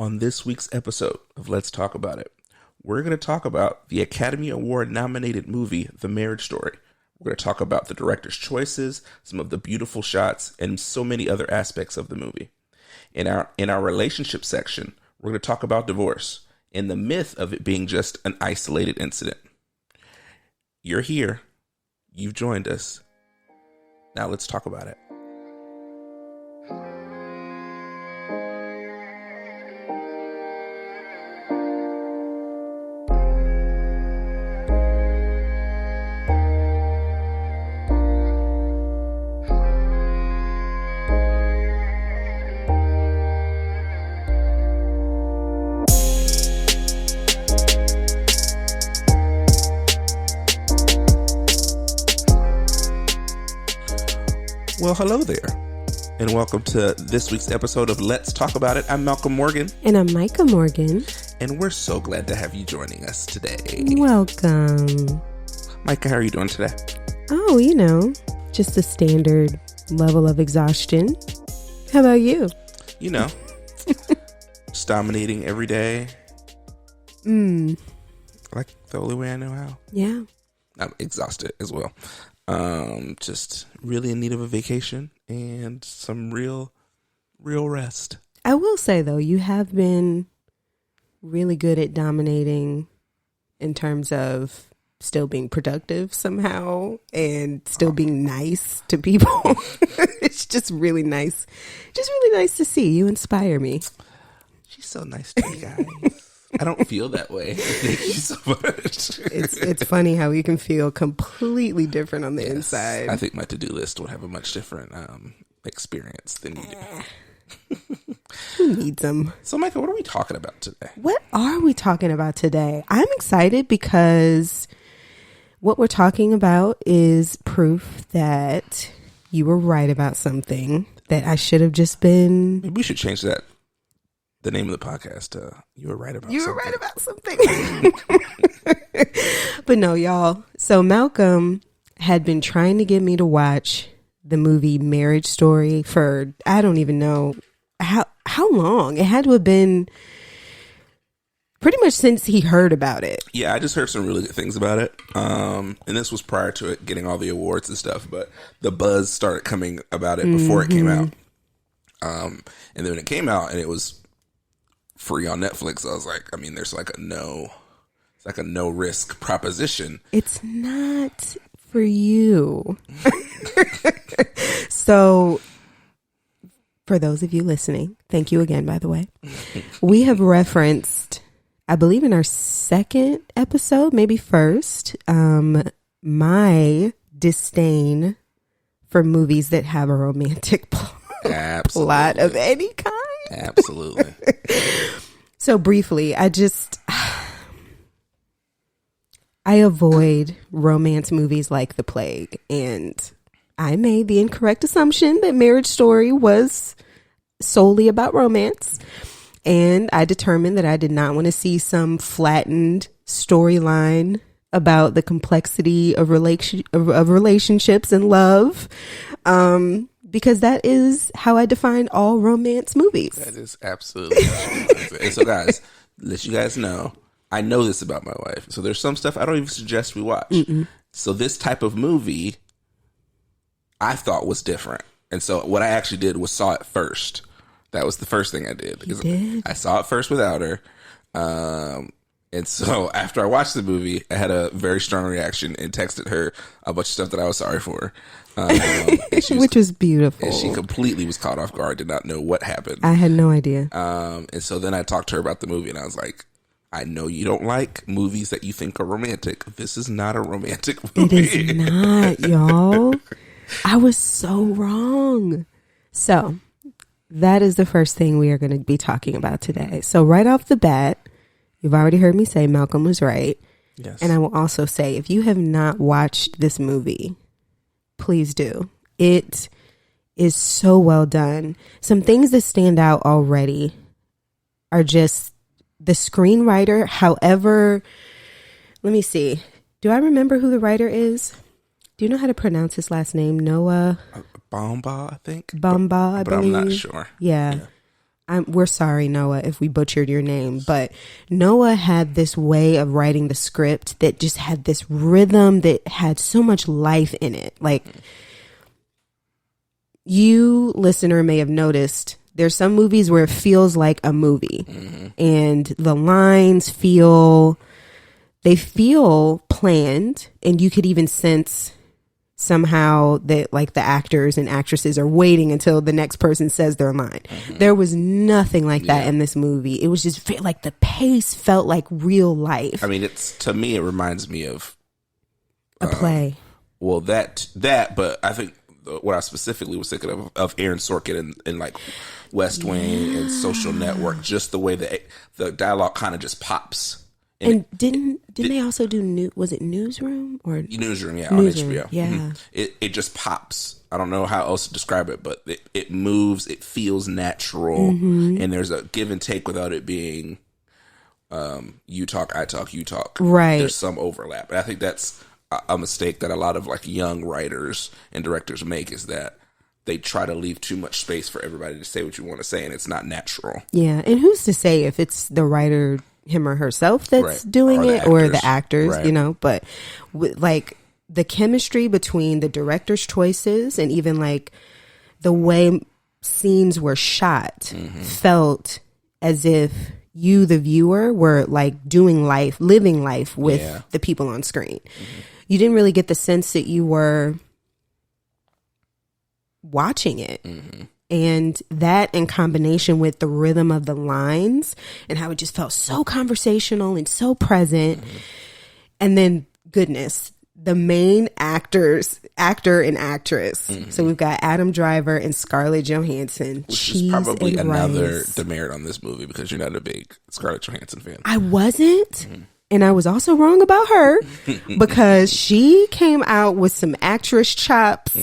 On this week's episode of Let's Talk About It, we're going to talk about the Academy Award nominated movie, The Marriage Story. We're going to talk about the director's choices, some of the beautiful shots, and so many other aspects of the movie. In our relationship section, we're going to talk about divorce and the myth of it being just an isolated incident. You're here. You've joined us. Now let's talk about it. Well, hello there, and welcome to this week's episode of Let's Talk About It. I'm Malcolm Morgan. And I'm Micah Morgan. And we're so glad to have you joining us today. Welcome. Micah, how are you doing today? Oh, just a standard level of exhaustion. How about you? Just dominating every day. Like the only way I know how. Yeah. I'm exhausted as well. Just really in need of a vacation and some real rest. I will say, though, you have been really good at dominating in terms of still being productive somehow and still being nice to people. It's just really nice. Just really nice to see. You inspire me. She's so nice to me, guys. I don't feel that way. Thank you so much. It's funny how you can feel completely different on the inside. I think my to-do list would have a much different experience than you do. Who needs them? So, Micah, what are we talking about today? What are we talking about today? I'm excited because what we're talking about is proof that you were right about something that I should have just been. Maybe we should change that. The name of the podcast, you were right about something. You were right about something. But no, y'all. So Malcolm had been trying to get me to watch the movie Marriage Story for, I don't even know how long. It had to have been pretty much since he heard about it. Yeah, I just heard some really good things about it. And this was prior to it getting all the awards and stuff, but the buzz started coming about it before it came out. And then when it came out and it was free on Netflix, I was like, there's like a no risk proposition. It's not for you. So for those of you listening, thank you again, by the way. We have referenced, I believe in our second episode, maybe first, my disdain for movies that have a romantic plot of any kind. Absolutely. So briefly, I avoid romance movies like the plague, and I made the incorrect assumption that Marriage Story was solely about romance, and I determined that I did not want to see some flattened storyline about the complexity of relationships and love. Because that is how I define all romance movies. That is absolutely true. And so, guys, let you guys know, I know this about my wife. So there's some stuff I don't even suggest we watch. So this type of movie, I thought was different. And so what I actually did was saw it first. That was the first thing I did. Because I saw it first without her. And so after I watched the movie, I had a very strong reaction and texted her a bunch of stuff that I was sorry for. Which was beautiful. And she completely was caught off guard, did not know what happened. I had no idea. And so then I talked to her about the movie, and I was like, I know you don't like movies that you think are romantic. This is not a romantic movie. It is not, y'all. I was so wrong. So that is the first thing we are going to be talking about today. So right off the bat, you've already heard me say Malcolm was right. Yes. And I will also say, if you have not watched this movie, please do. It is so well done. Some things that stand out already are just the screenwriter. However, let me see. Do I remember who the writer is? Do you know how to pronounce his last name? Noah Baumbach, I think. Baumbach, I but believe. I'm not sure. Yeah. we're sorry, Noah, if we butchered your name, but Noah had this way of writing the script that just had this rhythm that had so much life in it. Like, you, listener, may have noticed there's some movies where it feels like a movie, and the lines feel planned, and you could even sense somehow that like the actors and actresses are waiting until the next person says their line. There was nothing like that in this movie. It was just like the pace felt like real life. I mean, to me, it reminds me of a play. Well, that, but I think what I specifically was thinking of Aaron Sorkin and like West Wing and Social Network, just the way that the dialogue kind of just pops. And didn't they also do was it Newsroom or Newsroom? Yeah, Newsroom, on HBO. Yeah, it just pops. I don't know how else to describe it, but it moves. It feels natural, and there's a give and take without it being you talk, I talk, you talk. Right. There's some overlap, and I think that's a mistake that a lot of like young writers and directors make, is that they try to leave too much space for everybody to say what you want to say, and it's not natural. Yeah, and who's to say if it's the writer, him or herself, that's doing it, or the actors, you know? But like the chemistry between the director's choices and even like the way scenes were shot felt as if you, the viewer, were like living life with the people on screen. You didn't really get the sense that you were watching it. And that, in combination with the rhythm of the lines and how it just felt so conversational and so present. And then, goodness, the main actor and actress. So we've got Adam Driver and Scarlett Johansson. Which is probably another demerit on this movie, because you're not a big Scarlett Johansson fan. I wasn't. And I was also wrong about her because she came out with some actress chops.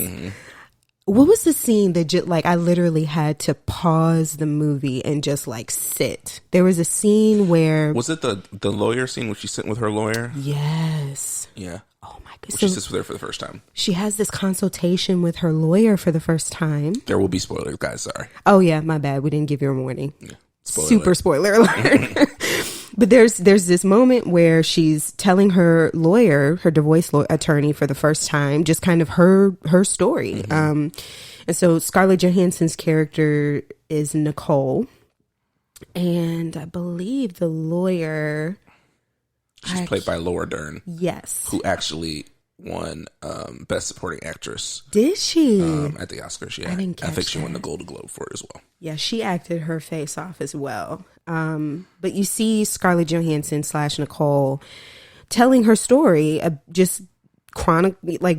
What was the scene that just like I literally had to pause the movie and just like sit? There was a scene where, was it the lawyer scene when she's sitting with her lawyer? Yes. Yeah. Oh my god. She sits with her for the first time. She has this consultation with her lawyer for the first time. There will be spoilers, guys. Sorry. Oh yeah, my bad. We didn't give you a warning. Yeah. Spoiler alert. But there's this moment where she's telling her lawyer, her divorce attorney, for the first time, just kind of her story. And so Scarlett Johansson's character is Nicole, and I believe the lawyer, she's played by Laura Dern. Yes, who actually won Best Supporting Actress. Did she? At the Oscars, yeah. I think she won the Golden Globe for it as well. Yeah, she acted her face off as well. But you see Scarlett Johansson / Nicole telling her story, just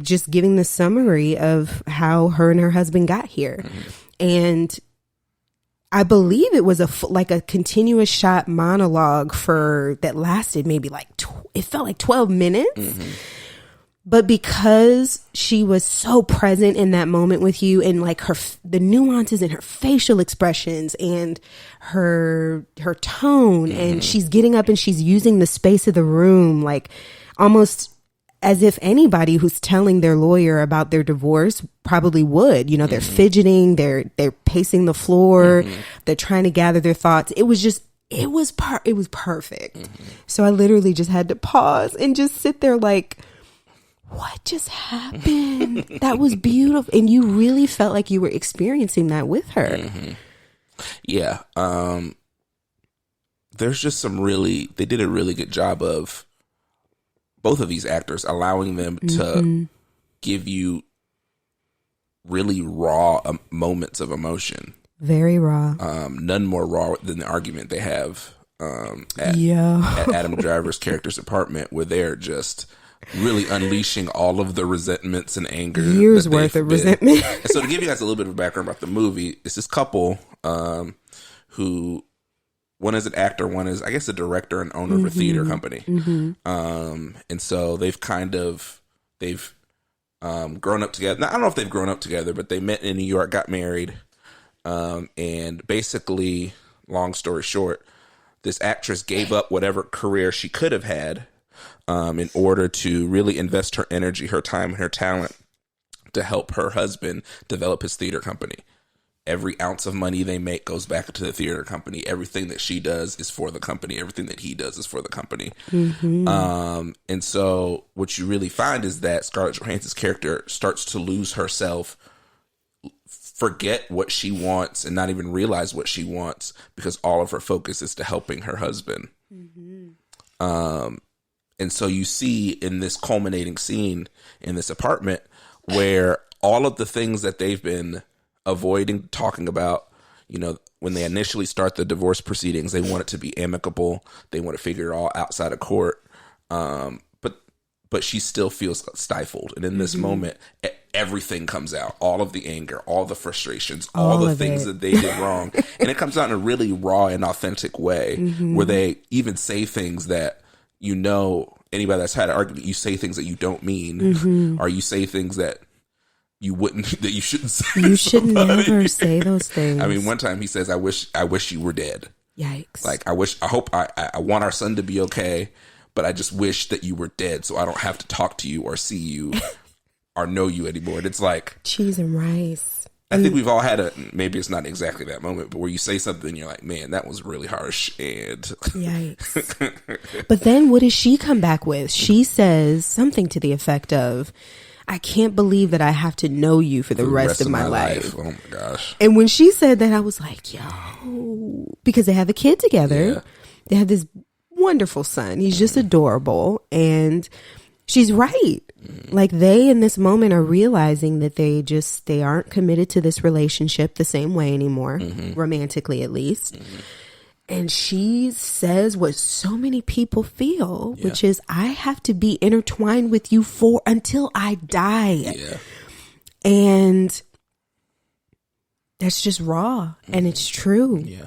just giving the summary of how her and her husband got here. And I believe it was a continuous shot monologue that lasted maybe it felt like 12 minutes. But because she was so present in that moment with you, and like the nuances in her facial expressions and her tone, and she's getting up and she's using the space of the room, like almost as if anybody who's telling their lawyer about their divorce probably would, they're fidgeting, they're pacing the floor, they're trying to gather their thoughts. It was perfect. So I literally just had to pause and just sit there like, what just happened? That was beautiful. And you really felt like you were experiencing that with her. Yeah. There's just they did a really good job of both of these actors, allowing them to give you really raw moments of emotion. Very raw. None more raw than the argument they have at Adam Driver's character's apartment, where they're just really unleashing all of the resentments and anger. Years worth of resentment. And so to give you guys a little bit of background about the movie, it's this couple who, one is an actor, one is, I guess, a director and owner of a theater company. And so they've grown up together. Now, I don't know if they've grown up together, but they met in New York, got married. And basically, long story short, this actress gave up whatever career she could have had in order to really invest her energy, her time, and her talent to help her husband develop his theater company. Every ounce of money they make goes back to the theater company. Everything that she does is for the company. Everything that he does is for the company. And so what you really find is that Scarlett Johansson's character starts to lose herself, forget what she wants, and not even realize what she wants, because all of her focus is to helping her husband. And so you see in this culminating scene in this apartment where all of the things that they've been avoiding talking about, you know, when they initially start the divorce proceedings, they want it to be amicable. They want to figure it all outside of court. But she still feels stifled. And in this moment, everything comes out. All of the anger, all the frustrations, all the things that they did wrong. And it comes out in a really raw and authentic way where they even say things that, you know, anybody that's had an argument, you say things that you don't mean, or you say things that you shouldn't say. You should never say those things. I mean, one time he says, I wish you were dead. Yikes. Like, I want our son to be okay, but I just wish that you were dead so I don't have to talk to you or see you or know you anymore. And it's like cheese and rice. I think we've all had maybe it's not exactly that moment, but where you say something and you're like, man, that was really harsh. And yikes. But then what does she come back with? She says something to the effect of, I can't believe that I have to know you for the rest of my life. Oh my gosh. And when she said that, I was like, yo, because they have a kid together. Yeah. They have this wonderful son. He's just adorable. And she's right. Like, they in this moment are realizing that they aren't committed to this relationship the same way anymore, romantically at least. And she says what so many people feel, which is, I have to be intertwined with you until I die. Yeah. And that's just raw, and it's true. Yeah.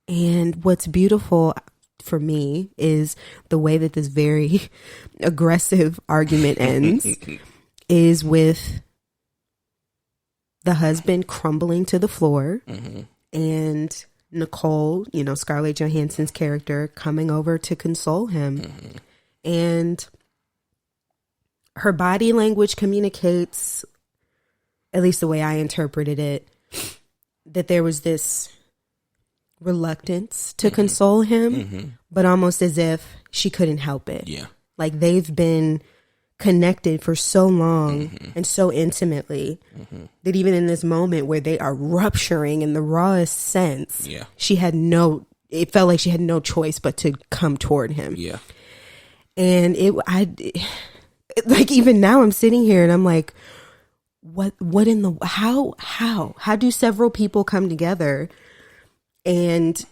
And what's beautiful for me is the way that this very aggressive argument ends is with the husband crumbling to the floor and Nicole, you know, Scarlett Johansson's character, coming over to console him. And her body language communicates, at least the way I interpreted it, that there was this reluctance to console him, but almost as if she couldn't help it. Yeah. Like, they've been connected for so long and so intimately that even in this moment where they are rupturing in the rawest sense, it felt like she had no choice but to come toward him. Yeah. And like, even now I'm sitting here and I'm like, what in the, how do several people come together and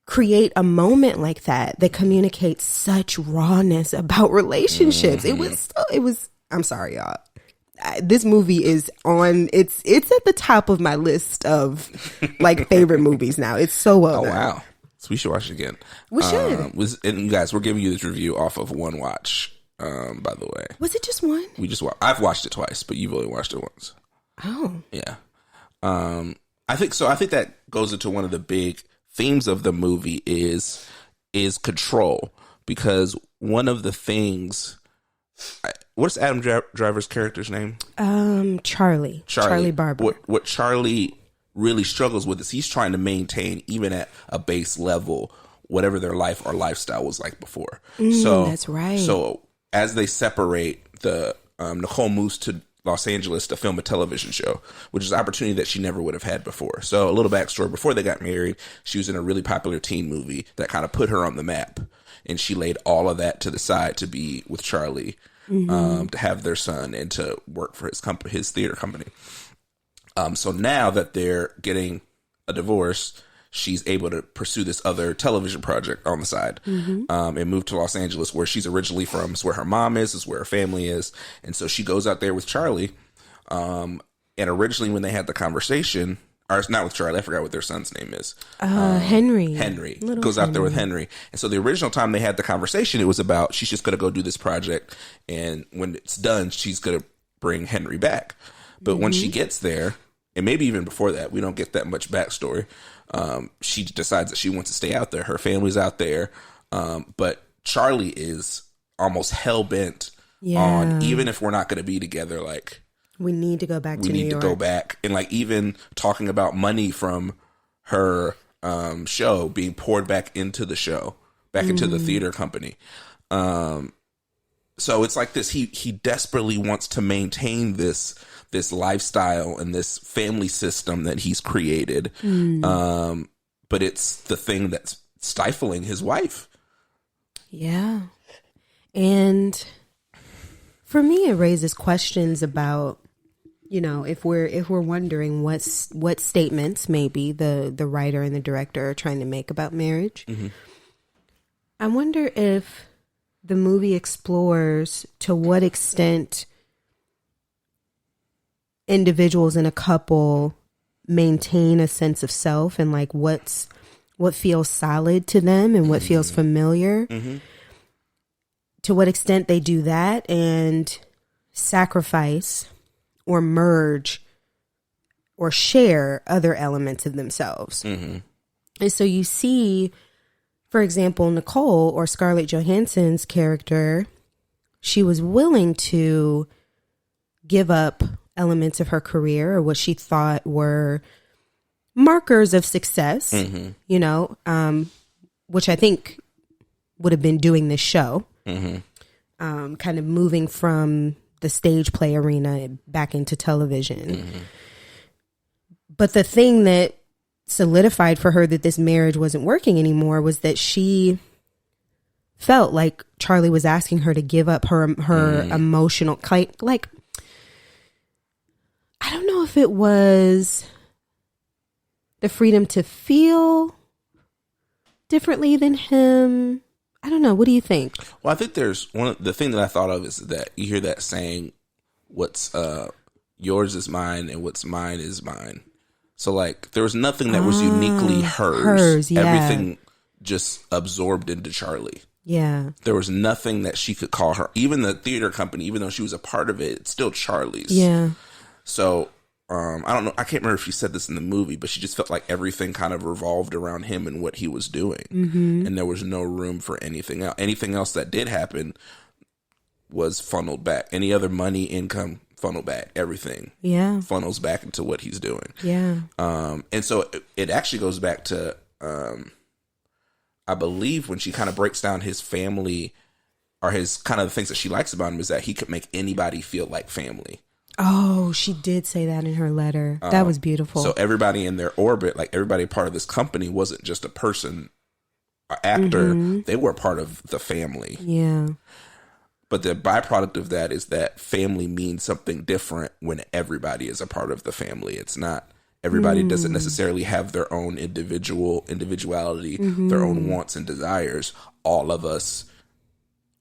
create a moment like that communicates such rawness about relationships? It was, I'm sorry, y'all. This movie is it's at the top of my list of like favorite movies now. It's so well done. Wow. So we should watch it again. We should. And you guys, we're giving you this review off of one watch, by the way. Was it just one? I've watched it twice, but you've only watched it once. Oh. Yeah. I think that goes into one of the big themes of the movie is control, because one of the things, what's Adam Driver's character's name? Charlie Barber. What Charlie really struggles with is he's trying to maintain, even at a base level, whatever their life or lifestyle was like before. So that's right. So as they separate, Nicole moves to Los Angeles to film a television show, which is an opportunity that she never would have had before. So a little backstory: before they got married, she was in a really popular teen movie that kind of put her on the map, and she laid all of that to the side to be with Charlie, to have their son and to work for his theater company. So now that they're getting a divorce, she's able to pursue this other television project on the side, and move to Los Angeles, where she's originally from. It's where her mom is where her family is. And so she goes out there with Charlie. And originally when they had the conversation, or it's not with Charlie, I forgot what their son's name is. Henry. Goes out there with Henry. And so the original time they had the conversation, it was about, she's just going to go do this project. And when it's done, she's going to bring Henry back. But when she gets there, and maybe even before that, we don't get that much backstory. She decides that she wants to stay out there. Her family's out there. But Charlie is almost hell bent on, even if we're not going to be together, like, We need to go back to New York. We need to go back. And like even talking about money from her show being poured back into the show, back into the theater company. So it's like this, he desperately wants to maintain this lifestyle and this family system that he's created. But it's the thing that's stifling his wife. Yeah. And for me, it raises questions about, you know, if we're wondering what statements maybe the writer and the director are trying to make about marriage. I wonder if the movie explores to what extent individuals in a couple maintain a sense of self and like what feels solid to them and what feels familiar. To what extent they do that and sacrifice or merge or share other elements of themselves. And so you see, for example, Nicole or Scarlett Johansson's character, she was willing to give up elements of her career or what she thought were markers of success, you know, which I think would have been doing this show, kind of moving from the stage play arena back into television. But the thing that solidified for her that this marriage wasn't working anymore was that she felt like Charlie was asking her to give up her emotional, like I don't know if it was the freedom to feel differently than him. I don't know. What do you think? Well, I think there's the thing that I thought of is that you hear that saying, what's yours is mine and what's mine is mine. So like there was nothing that was uniquely hers. Yeah. Everything just absorbed into Charlie. Yeah. There was nothing that she could call her. Even the theater company, even though she was a part of it, it's still Charlie's. Yeah. So I don't know. I can't remember if she said this in the movie, but she just felt like everything kind of revolved around him and what he was doing. And there was no room for anything else. Anything else that did happen was funneled back. Any other money, income, funneled back. Everything funnels back into what he's doing. Yeah. And so it actually goes back to, I believe when she kind of breaks down his family or his kind of the things that she likes about him is that he could make anybody feel like family. Oh, she did say that in her letter. That was beautiful. So everybody in their orbit, like everybody part of this company wasn't just a person, an actor. They were part of the family. Yeah. But the byproduct of that is that family means something different when everybody is a part of the family. It's not, everybody doesn't necessarily have their own individuality, their own wants and desires. All of us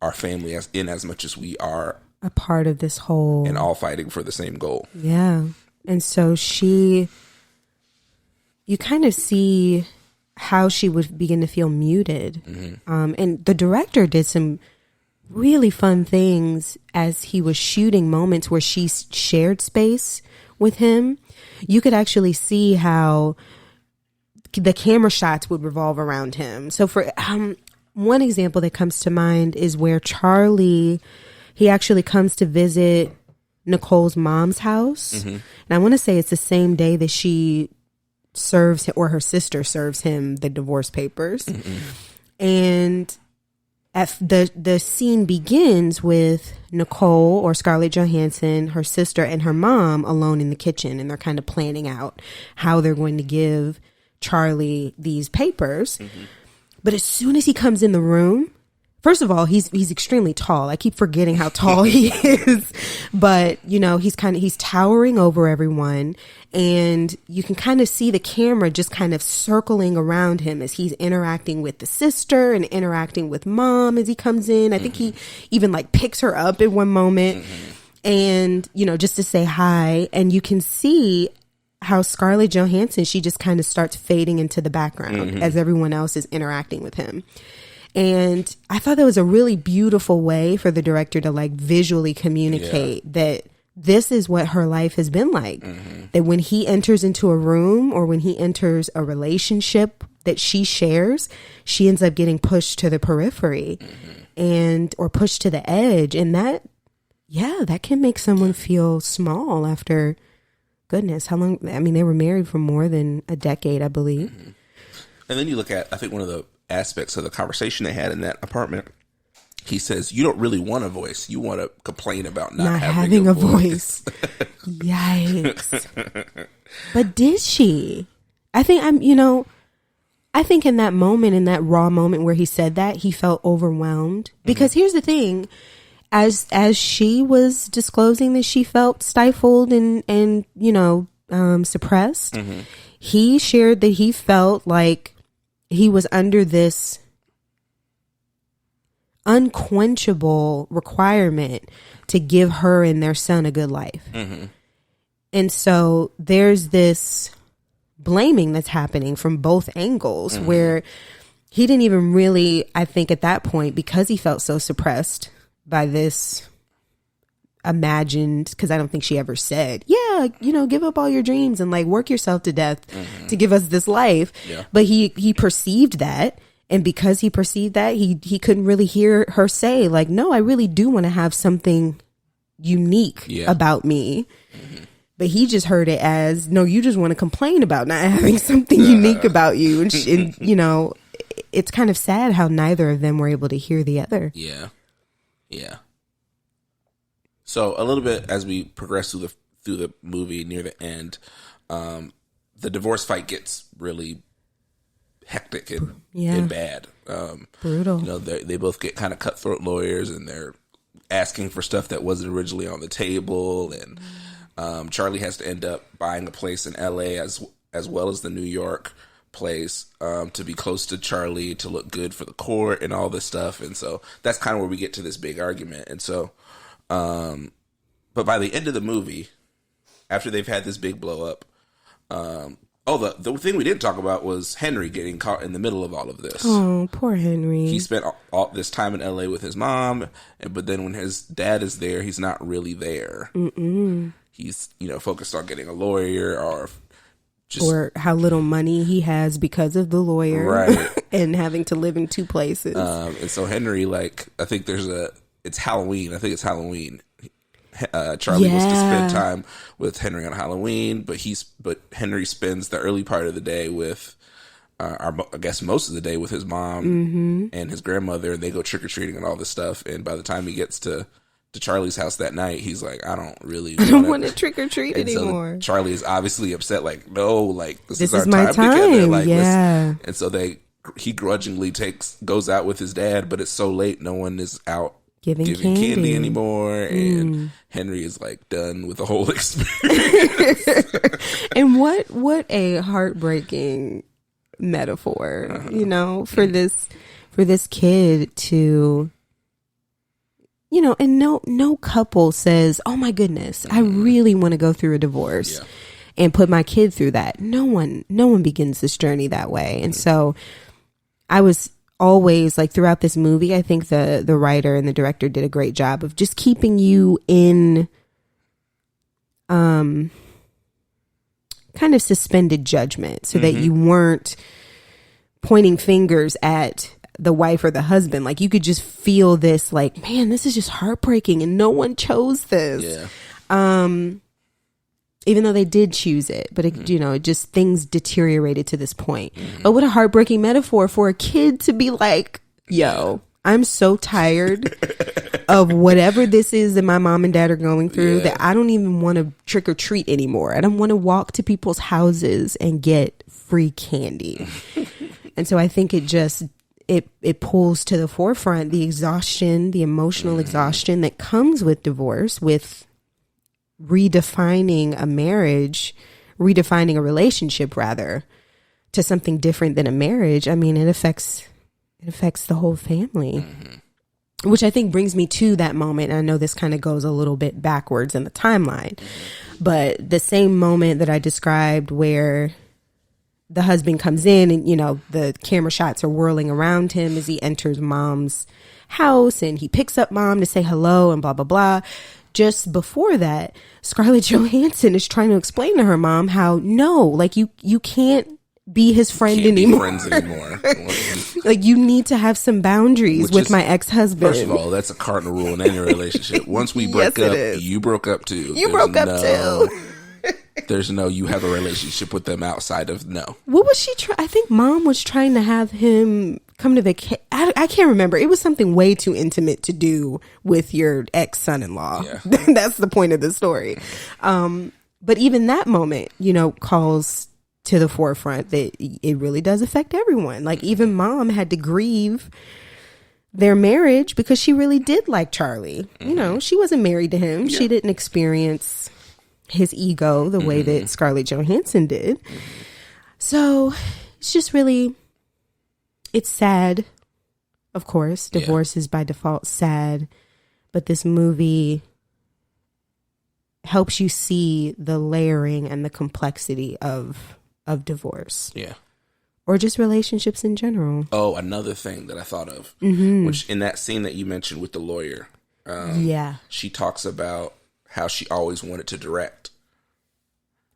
are family as much as we are a part of this whole, and all fighting for the same goal. Yeah. And so you kind of see how she would begin to feel muted. And the director did some really fun things as he was shooting moments where she shared space with him. You could actually see how the camera shots would revolve around him. So for one example that comes to mind is where Charlie, he actually comes to visit Nicole's mom's house. And I want to say it's the same day that she serves or her sister serves him the divorce papers. And the scene begins with Nicole or Scarlett Johansson, her sister, and her mom alone in the kitchen. And they're kind of planning out how they're going to give Charlie these papers. But as soon as he comes in the room, first of all, he's extremely tall. I keep forgetting how tall he is, but you know, he's towering over everyone, and you can kind of see the camera just kind of circling around him as he's interacting with the sister and interacting with mom as he comes in. I think he even like picks her up at one moment and, you know, just to say hi. And you can see how Scarlett Johansson, she just kind of starts fading into the background as everyone else is interacting with him. And I thought that was a really beautiful way for the director to like visually communicate that this is what her life has been like. That when he enters into a room or when he enters a relationship that she shares, she ends up getting pushed to the periphery or pushed to the edge. And Yeah, that can make someone feel small after, goodness, how long? I mean, they were married for more than a decade, I believe. Mm-hmm. And then you look at, I think one of the aspects of the conversation they had in that apartment, he says, you don't really want a voice. You want to complain about not having a voice. Yikes. But did she? I think I think in that moment, in that raw moment where he said that, he felt overwhelmed. Because here's the thing, as she was disclosing that she felt stifled and suppressed, he shared that he felt like he was under this unquenchable requirement to give her and their son a good life. And so there's this blaming that's happening from both angles where he didn't even really, I think at that point, because he felt so suppressed by this imagined, because I don't think she ever said, yeah, give up all your dreams and like work yourself to death to give us this life. But he perceived that. And because he perceived that, he couldn't really hear her say like, no, I really do want to have something unique about me. But he just heard it as, no, you just want to complain about not having something unique about you. And it's kind of sad how neither of them were able to hear the other. Yeah. So a little bit as we progress through the movie near the end, the divorce fight gets really hectic and bad. Brutal. They both get kind of cutthroat lawyers, and they're asking for stuff that wasn't originally on the table, and Charlie has to end up buying a place in LA as well as the New York place to be close to Charlie, to look good for the court and all this stuff. And so that's kind of where we get to this big argument. And so but by the end of the movie, after they've had this big blow up, the thing we didn't talk about was Henry getting caught in the middle of all of this. Oh, poor Henry. He spent all this time in LA with his mom, but then when his dad is there, he's not really there. He's, focused on getting a lawyer or how little money he has because of the lawyer, right? And having to live in two places. And so Henry, I think it's Halloween. I think it's Halloween. Charlie was to spend time with Henry on Halloween, but Henry spends the early part of the day with, I guess most of the day with his mom and his grandmother, and they go trick or treating and all this stuff. And by the time he gets to Charlie's house that night, he's like, I don't want to trick or treat anymore. So Charlie is obviously upset, like, no, like this is our time together. Like, and so he grudgingly goes out with his dad, but it's so late, no one is out giving candy anymore, and Henry is like done with the whole experience. And what a heartbreaking metaphor, for this kid to, and no couple says, oh my goodness, I really want to go through a divorce and put my kid through that. No one begins this journey that way. And so I was always like, throughout this movie, I think the writer and the director did a great job of just keeping you in kind of suspended judgment, so that you weren't pointing fingers at the wife or the husband. Like, you could just feel this, like, man, this is just heartbreaking and no one chose this. Even though they did choose it, but it just, things deteriorated to this point. But what a heartbreaking metaphor for a kid to be like, yo, I'm so tired of whatever this is that my mom and dad are going through, that I don't even want to trick or treat anymore. I don't want to walk to people's houses and get free candy. And so I think it just, it pulls to the forefront the exhaustion, the emotional exhaustion that comes with divorce, with redefining a marriage, redefining a relationship rather, to something different than a marriage. I mean, it affects the whole family, which I think brings me to that moment. I know this kind of goes a little bit backwards in the timeline, but the same moment that I described where the husband comes in and, the camera shots are whirling around him as he enters mom's house, and he picks up mom to say hello and blah, blah, blah. Just before that, Scarlett Johansson is trying to explain to her mom how, no, like you can't be his friend Can't anymore. be friends anymore. Like, you need to have some boundaries with my ex-husband. First of all, that's a cardinal rule in any relationship. Once we break up, you broke up too. You broke up too. There's no, you have a relationship with them outside of no. What was she I think mom was trying to have him come to vacation. I can't remember. It was something way too intimate to do with your ex-son-in-law. Yeah. That's the point of the story. But even that moment, you know, calls to the forefront that it really does affect everyone. Like, even mom had to grieve their marriage because she really did like Charlie. You know, she wasn't married to him. Yeah. She didn't experience his ego the way that Scarlett Johansson did. So it's just really, it's sad. Of course, divorce is by default sad, but this movie helps you see the layering and the complexity of divorce. Yeah. Or just relationships in general. Oh, another thing that I thought of, which in that scene that you mentioned with the lawyer, she talks about how she always wanted to direct.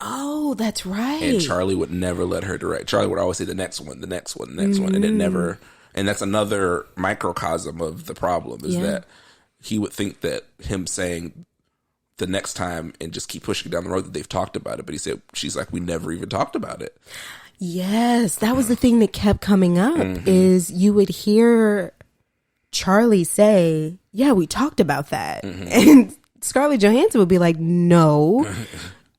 Oh, that's right. And Charlie would never let her direct. Charlie would always say the next one, the next one, the next one. And it never, and that's another microcosm of the problem is that he would think that him saying the next time and just keep pushing down the road that they've talked about it. But he said, she's like, we never even talked about it. Yes, that was the thing that kept coming up is you would hear Charlie say, yeah, we talked about that. And Scarlett Johansson would be like, no.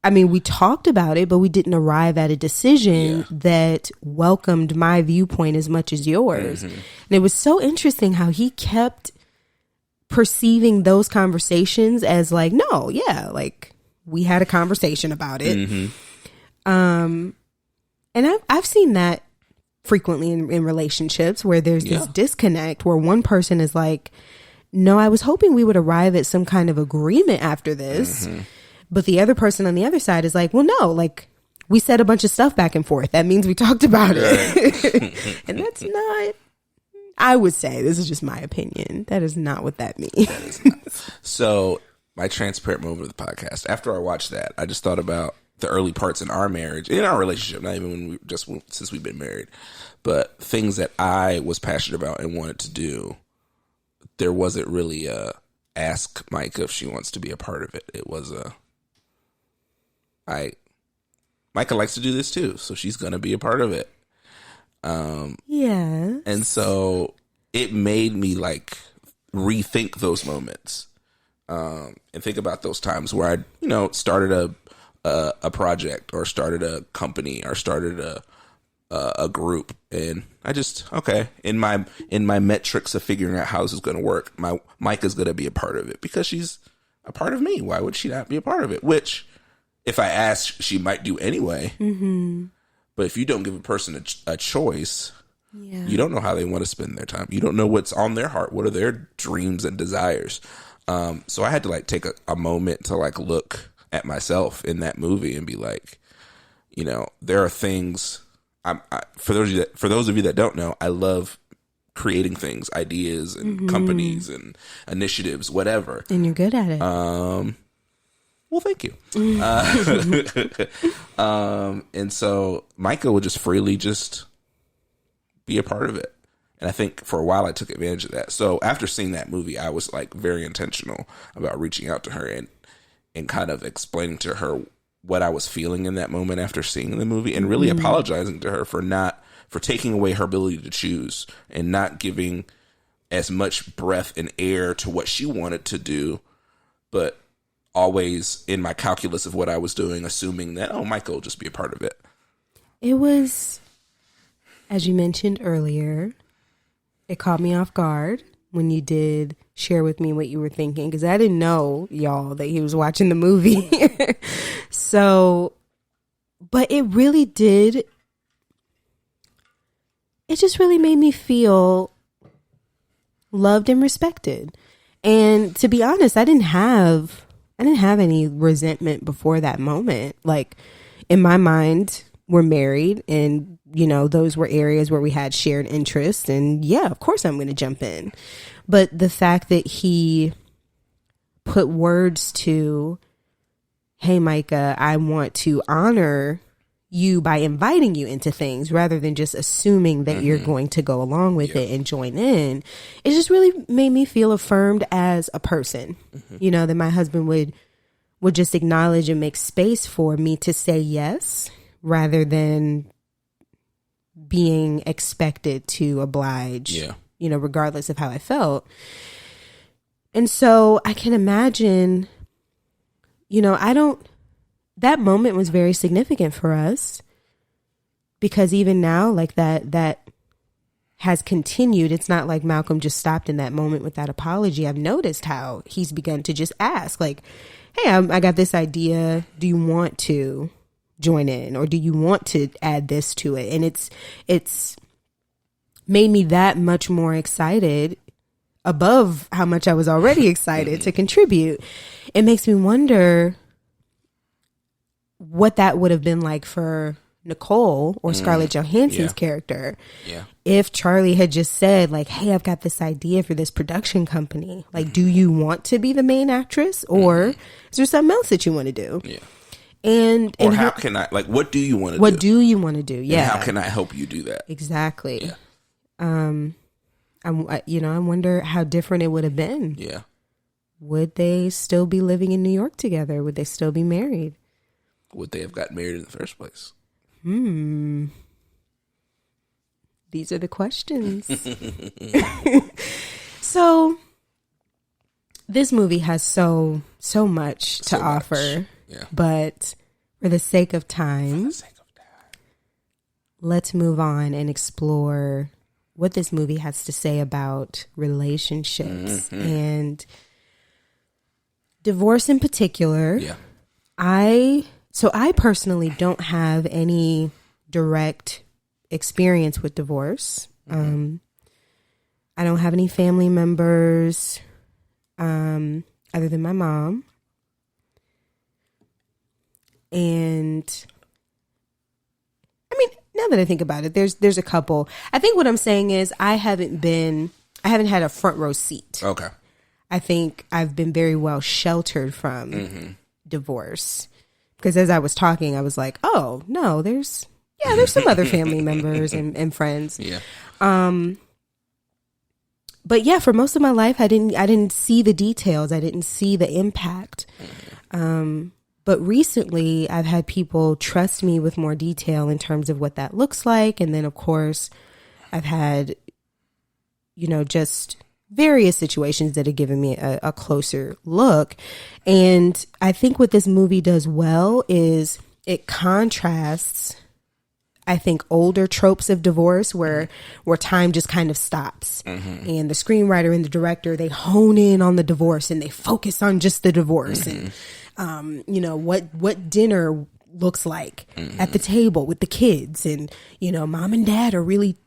I mean, we talked about it, but we didn't arrive at a decision that welcomed my viewpoint as much as yours. And it was so interesting how he kept perceiving those conversations as like, no, like we had a conversation about it. And I've seen that frequently in relationships where there's this disconnect where one person is like, no, I was hoping we would arrive at some kind of agreement after this. But the other person on the other side is like, well, no, like we said a bunch of stuff back and forth. That means we talked about it. And that's not, I would say, this is just my opinion. That is not what that means. That is not. So my transparent moment of the podcast, after I watched that, I just thought about the early parts in our marriage, in our relationship, not even when since we've been married, but things that I was passionate about and wanted to do. There wasn't really a ask Micah if she wants to be a part of it. It was Micah likes to do this too, so she's going to be a part of it. And so it made me like rethink those moments, and think about those times where I, you know, started a project or started a company or started a group, and I just, in my metrics of figuring out how this is going to work, Micah's going to be a part of it because she's a part of me. Why would she not be a part of it? Which, if I asked, she might do anyway. But if you don't give a person a choice, you don't know how they want to spend their time. You don't know what's on their heart. What are their dreams and desires? So I had to like take a moment to like look at myself in that movie and be like, you know, there are things. For those of you that don't know, I love creating things, ideas, and companies and initiatives, whatever. And you're good at it. Well, thank you. And so Micah would just freely just be a part of it. And I think for a while I took advantage of that. So after seeing that movie, I was like very intentional about reaching out to her and kind of explaining to her what I was feeling in that moment after seeing the movie, and really apologizing to her for taking away her ability to choose and not giving as much breath and air to what she wanted to do, but always in my calculus of what I was doing, assuming that, Michael will just be a part of it. It was, as you mentioned earlier, it caught me off guard when you did share with me what you were thinking, because I didn't know, y'all, that he was watching the movie. So, but it really did, it just really made me feel loved and respected. And to be honest, I didn't have any resentment before that moment. Like, in my mind, we're married, and, you know, those were areas where we had shared interests, and yeah, of course I'm going to jump in. But the fact that he put words to, hey, Micah, I want to honor you by inviting you into things rather than just assuming that you're going to go along with it and join in. It just really made me feel affirmed as a person, you know, that my husband would just acknowledge and make space for me to say yes rather than being expected to oblige, you know, regardless of how I felt. And so I can imagine, you know, that moment was very significant for us because even now, like that has continued. It's not like Malcolm just stopped in that moment with that apology. I've noticed how he's begun to just ask like, hey, I got this idea. Do you want to join in or do you want to add this to it? And it's made me that much more excited above how much I was already excited to contribute. It makes me wonder what that would have been like for Nicole or Scarlett Johansson's character. Yeah. If Charlie had just said like, hey, I've got this idea for this production company. Like, do you want to be the main actress or is there something else that you want to do? Yeah. And how can I, like, what do you want to do? What do you want to do? Yeah. And how can I help you do that? Exactly. Yeah. I wonder how different it would have been. Yeah. Would they still be living in New York together? Would they still be married? Would they have got married in the first place? These are the questions. So this movie has so much to offer. Yeah. But for the sake of time, let's move on and explore what this movie has to say about relationships and divorce in particular. Yeah. I personally don't have any direct experience with divorce. I don't have any family members other than my mom. And I mean, now that I think about it, there's a couple. I think what I'm saying is I haven't had a front row seat. Okay. I think I've been very well sheltered from divorce. Because as I was talking, I was like, oh, no, there's some other family members and friends. Yeah. But yeah, for most of my life, I didn't see the details. I didn't see the impact. But recently, I've had people trust me with more detail in terms of what that looks like. And then, of course, I've had, you know, just various situations that have given me a closer look. And I think what this movie does well is it contrasts, I think, older tropes of divorce where time just kind of stops. And the screenwriter and the director, they hone in on the divorce and they focus on just the divorce and, you know, what dinner looks like at the table with the kids. And, you know, mom and dad are really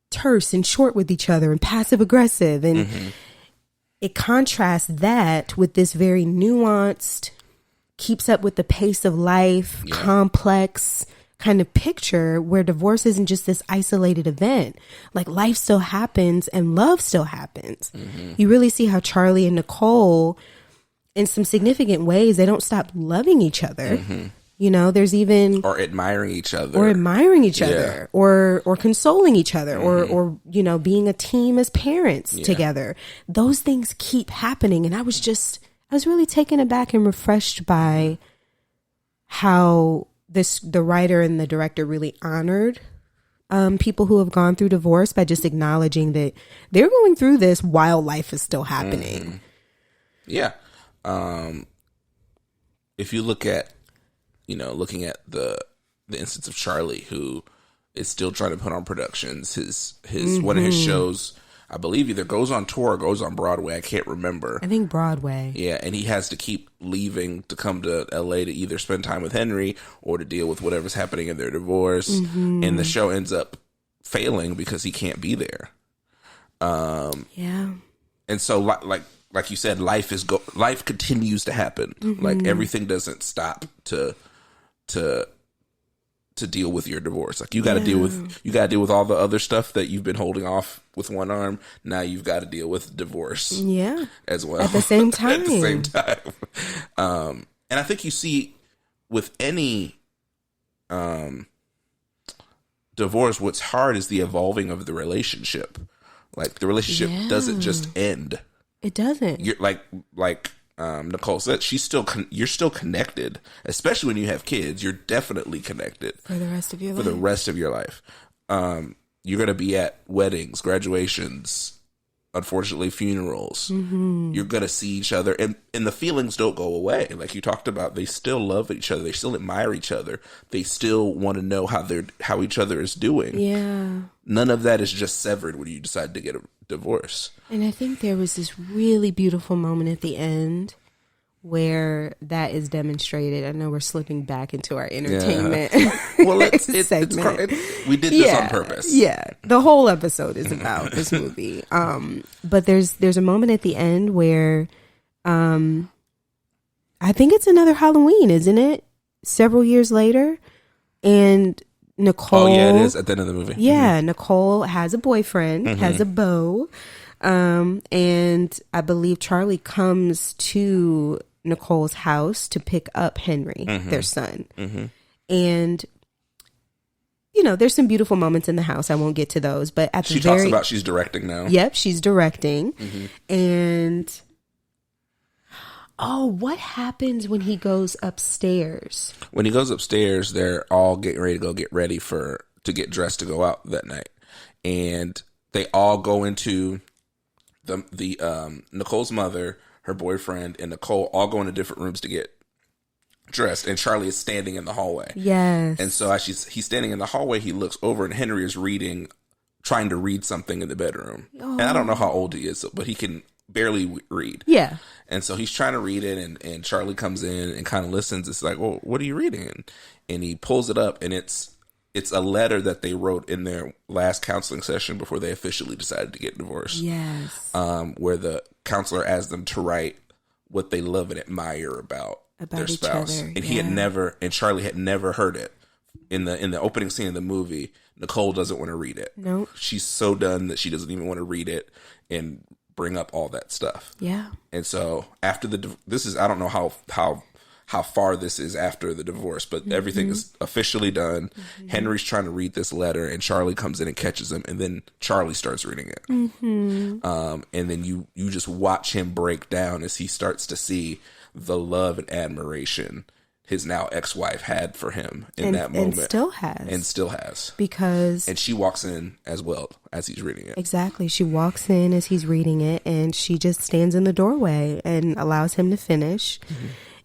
terse and short with each other and passive aggressive. And it contrasts that with this very nuanced, keeps up with the pace of life, complex kind of picture where divorce isn't just this isolated event. Like life still happens and love still happens. You really see how Charlie and Nicole, in some significant ways, they don't stop loving each other. You know, there's even or admiring each other, or consoling each other, or you know, being a team as parents together. Those things keep happening, and I was really taken aback and refreshed by how the writer and the director really honored people who have gone through divorce by just acknowledging that they're going through this while life is still happening. Yeah. If you look at, you know, looking at the instance of Charlie, who is still trying to put on productions, his one of his shows, I believe, either goes on tour or goes on Broadway. I can't remember. I think Broadway. Yeah, and he has to keep leaving to come to LA to either spend time with Henry or to deal with whatever's happening in their divorce. And the show ends up failing because he can't be there. And so, like you said, life continues to happen. Like everything doesn't stop to deal with your divorce. Like you got to deal with all the other stuff that you've been holding off with one arm. Now you've got to deal with divorce. Yeah, as well at the same time. At the same time. And I think you see with any divorce, what's hard is the evolving of the relationship. Like the relationship doesn't just end. It doesn't. You're like Nicole said, you're still connected, especially when you have kids. You're definitely connected for the rest of your life. For the rest of your life. You're going to be at weddings, graduations, unfortunately funerals. Mm-hmm. You're going to see each other, and the feelings don't go away. Like you talked about, they still love each other. They still admire each other. They still want to know how each other is doing. Yeah. None of that is just severed when you decide to get a divorce. And I think there was this really beautiful moment at the end where that is demonstrated. I know we're slipping back into our entertainment. Yeah. Well, segment. We did this on purpose. Yeah, the whole episode is about this movie. But there's a moment at the end where, I think it's another Halloween, isn't it? Several years later, and Nicole. Oh yeah, it is at the end of the movie. Yeah, mm-hmm. Nicole has a boyfriend, has a beau, and I believe Charlie comes to Nicole's house to pick up Henry, their son. And there's some beautiful moments in the house. I won't get to those, but at the she talks about she's directing now. Yep, she's directing. And what happens when he goes upstairs? When he goes upstairs, they're all getting ready to get ready to get dressed to go out that night, and they all go into the Nicole's mother, her boyfriend, and Nicole all go into different rooms to get dressed, and Charlie is standing in the hallway. Yes. And so as he's standing in the hallway, he looks over, and Henry is trying to read something in the bedroom. Oh. And I don't know how old he is, but he can barely read. Yeah. And so he's trying to read it, and Charlie comes in and kind of listens. It's like, well, what are you reading? And he pulls it up, and it's a letter that they wrote in their last counseling session before they officially decided to get divorced. Yes. Where the counselor asked them to write what they love and admire about their spouse. Other. And Charlie had never heard it. In the opening scene of the movie, Nicole doesn't want to read it. Nope. She's so done that she doesn't even want to read it and bring up all that stuff. Yeah. And so after I don't know how far this is after the divorce, but everything is officially done. Henry's trying to read this letter, and Charlie comes in and catches him, and then Charlie starts reading it. And then you just watch him break down as he starts to see the love and admiration his now ex-wife had for him in that moment. And still has. And she walks in as well as he's reading it. Exactly. She walks in as he's reading it, and she just stands in the doorway and allows him to finish.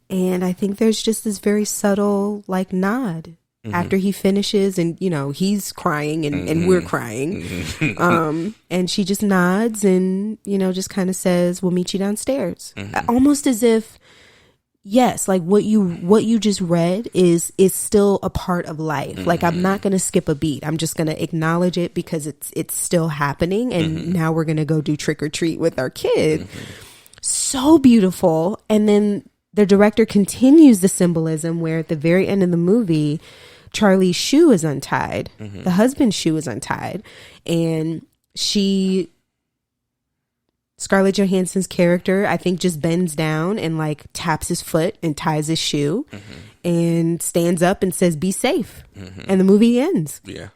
And I think there's just this very subtle nod after he finishes, and he's crying and we're crying. And she just nods and just kind of says, "We'll meet you downstairs." Almost as if, yes, what you just read is still a part of life. I'm not going to skip a beat. I'm just going to acknowledge it because it's still happening, and now we're going to go do trick or treat with our kid. So beautiful. And then the director continues the symbolism where at the very end of the movie, Charlie's shoe is untied. The husband's shoe is untied. And Scarlett Johansson's character, I think, just bends down and taps his foot and ties his shoe and stands up and says, "Be safe." And the movie ends. Yeah.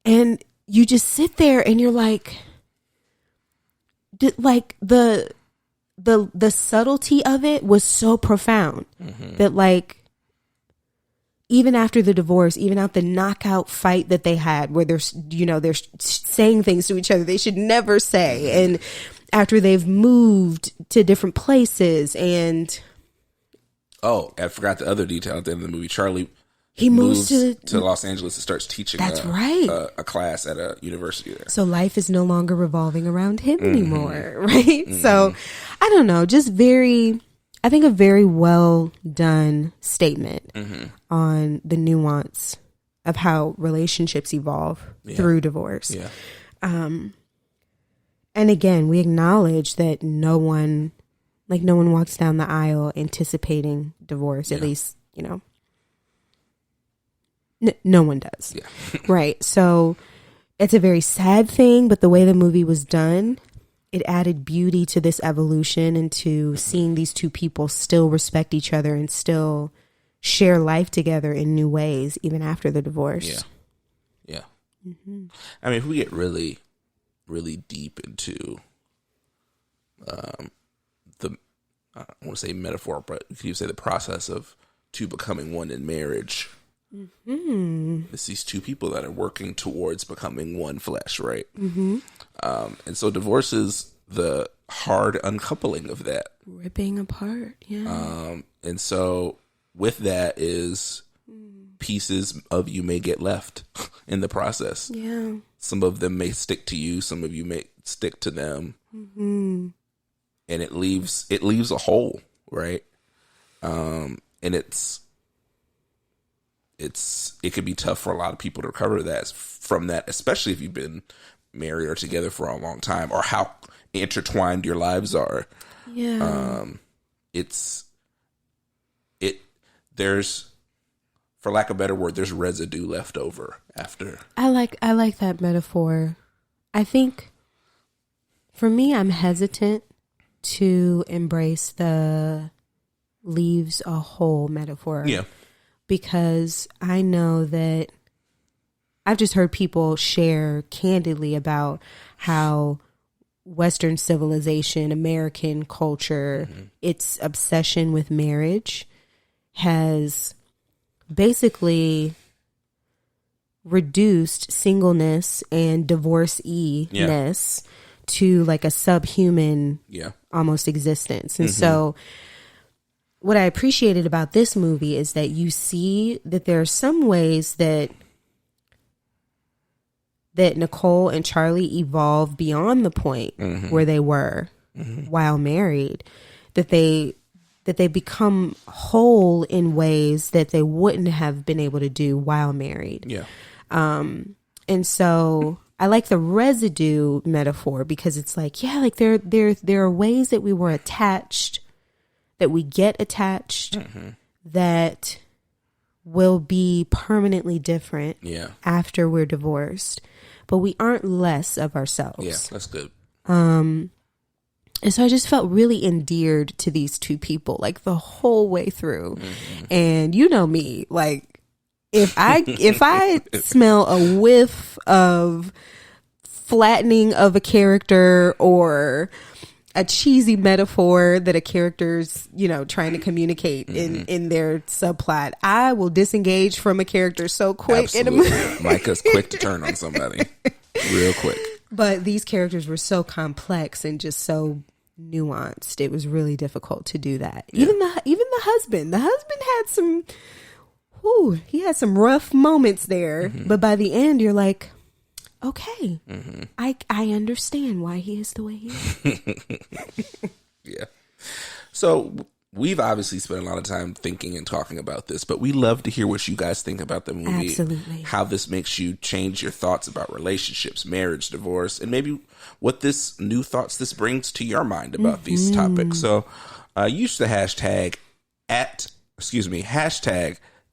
And you just sit there and you're the subtlety of it was so profound that even after the divorce, even after the knockout fight that they had where they're saying things to each other they should never say, and after they've moved to different places, and I forgot the other detail at the end of the movie. Charlie moves to Los Angeles and starts teaching a class at a university there. So life is no longer revolving around him anymore, right? So I don't know, just I think a very well done statement on the nuance of how relationships evolve through divorce. Yeah. And again, we acknowledge that no one walks down the aisle anticipating divorce, at least, no one does. Yeah. Right. So it's a very sad thing, but the way the movie was done, it added beauty to this evolution and to seeing these two people still respect each other and still share life together in new ways, even after the divorce. Yeah. Yeah. I mean, if we get really, really deep into the, I don't want to say metaphor, but if you say the process of two becoming one in marriage, it's these two people that are working towards becoming one flesh, right? And so divorce is the hard uncoupling of that. Ripping apart, yeah. And so with that is pieces of you may get left in the process. Yeah. Some of them may stick to you. Some of you may stick to them. And it leaves a hole, right? And it can be tough for a lot of people to recover from that, especially if you've been married or together for a long time, or how intertwined your lives are. Yeah. There's, for lack of a better word, there's residue left over after. I like that metaphor. I think for me, I'm hesitant to embrace the leaves a hole metaphor. Yeah. Because I know that I've just heard people share candidly about how Western civilization, American culture, its obsession with marriage has basically reduced singleness and divorcee-ness to like a subhuman almost existence. And so what I appreciated about this movie is that you see that there are some ways that Nicole and Charlie evolve beyond the point where they were while married, that they become whole in ways that they wouldn't have been able to do while married. Yeah. And so I like the residue metaphor because it's like, yeah, like there are ways that we were attached, that we get attached, that will be permanently different after we're divorced. But we aren't less of ourselves. Yeah, that's good. And so I just felt really endeared to these two people, like the whole way through. And you know me, like if I smell a whiff of flattening of a character or a cheesy metaphor that a character's, trying to communicate in their subplot, I will disengage from a character so quick. Absolutely. Micah's quick to turn on somebody. Real quick. But these characters were so complex and just so nuanced. It was really difficult to do that. Yeah. Even the husband. The husband had some rough moments there. But by the end, you're like, okay, I understand why he is the way he is. Yeah. So we've obviously spent a lot of time thinking and talking about this, but we love to hear what you guys think about the movie. Absolutely. How this makes you change your thoughts about relationships, marriage, divorce, and maybe what this new thoughts this brings to your mind about these topics. So use the hashtag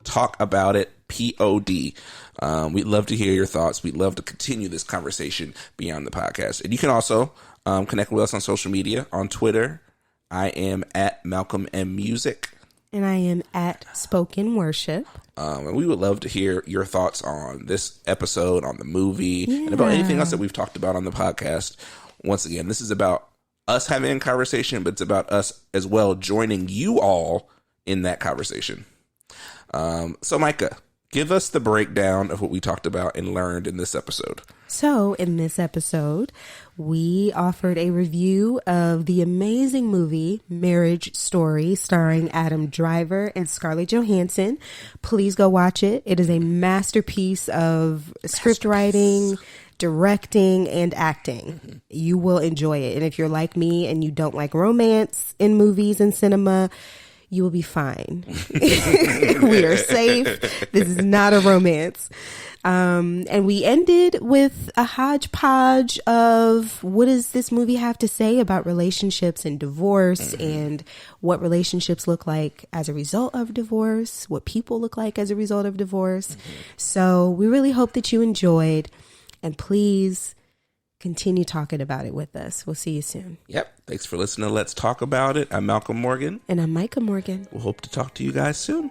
talk about it POD. We'd love to hear your thoughts. We'd love to continue this conversation beyond the podcast. And you can also connect with us on social media. On Twitter, I am at Malcolm M Music. And I am at Spoken Worship. And we would love to hear your thoughts on this episode, on the movie, and about anything else that we've talked about on the podcast. Once again, this is about us having a conversation, but it's about us as well joining you all in that conversation. So Micah, give us the breakdown of what we talked about and learned in this episode. So in this episode, we offered a review of the amazing movie Marriage Story starring Adam Driver and Scarlett Johansson. Please go watch it. It is a masterpiece of script writing, directing, and acting. You will enjoy it. And if you're like me and you don't like romance in movies and cinema, you will be fine. We are safe. This is not a romance. And we ended with a hodgepodge of what does this movie have to say about relationships and divorce and what relationships look like as a result of divorce, what people look like as a result of divorce. So we really hope that you enjoyed, and please continue talking about it with us. We'll see you soon. Yep. Thanks for listening to Let's Talk About It. I'm Malcolm Morgan. And I'm Micah Morgan. We'll hope to talk to you guys soon.